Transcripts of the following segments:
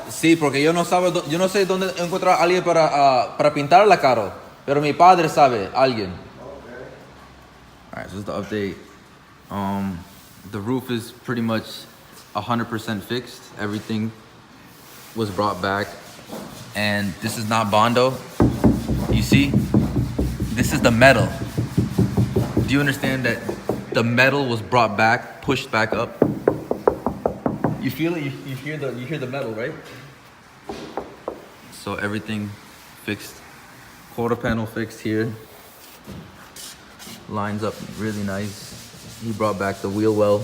Sí, porque yo no sé dónde encontrar a alguien para pintar la carro, pero mi padre sabe, alguien. Alright, so this is the update. The roof is pretty much 100% fixed. Everything was brought back, and this is not Bondo. You see, this is the metal. Do you understand that the metal was brought back, pushed back up? You feel it? You hear the metal, right? So everything fixed. Quarter panel fixed here. Lines up really nice. He brought back the wheel well,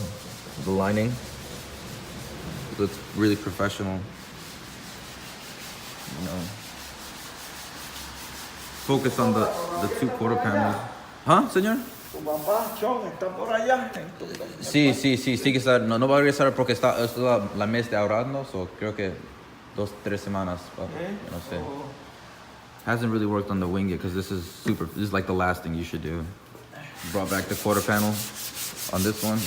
the lining. It looks really professional. You know. Focus on the two quarter panels. ¿Ah, señor? Tu papá, John, está por allá. Sí, que está, no va a regresar porque es la mes de ahorrando, so creo que 2-3 semanas, but, no sé. Hasn't really worked on the wing yet because this is like the last thing you should do. Brought back the quarter panel on this one.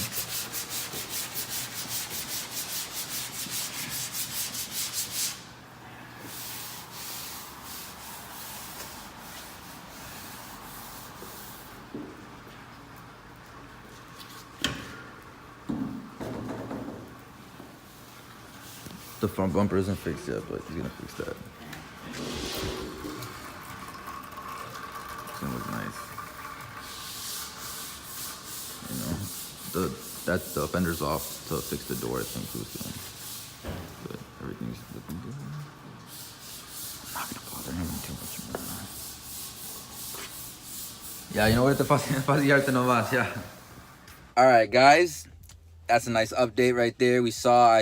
The front bumper isn't fixed yet, but he's gonna fix that. It's gonna look nice. You know, the fender's off to fix the door. I think too soon. But everything's looking good. I'm not gonna bother him too much more. Yeah, you know what? Fácil no más. Yeah. All right, guys. That's a nice update right there. We saw,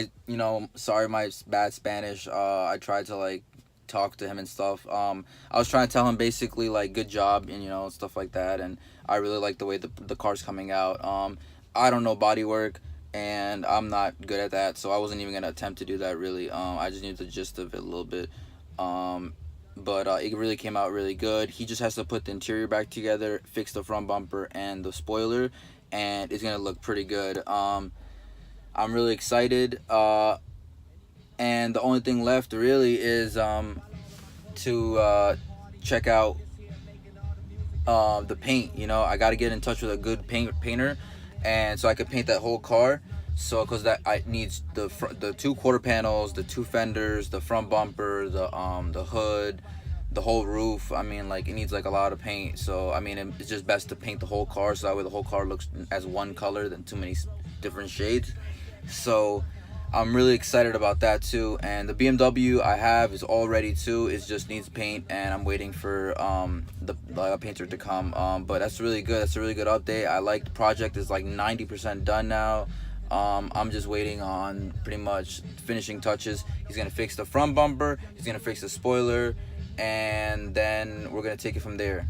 sorry my bad Spanish. I tried to like talk to him and stuff. I was trying to tell him basically like good job and stuff like that. And I really like the way the car's coming out. I don't know bodywork and I'm not good at that, so I wasn't even gonna attempt to do that really. I just knew the gist of it a little bit. But it really came out really good. He just has to put the interior back together, fix the front bumper and the spoiler, and it's gonna look pretty good. I'm really excited, and the only thing left really is to check out the paint. I got to get in touch with a good painter, and so I could paint that whole car. So because that I needs the two quarter panels, the two fenders, the front bumper, the hood, the whole roof. I mean, like, it needs like a lot of paint. So I mean, it's just best to paint the whole car so that way the whole car looks as one color than too many different shades. So I'm really excited about that too. And the BMW I have is all ready too. It just needs paint, and I'm waiting for the painter to come. But that's really good. That's a really good update. I like the project is like 90% done now. I'm just waiting on pretty much finishing touches. He's gonna fix the front bumper, he's gonna fix the spoiler, and then we're gonna take it from there.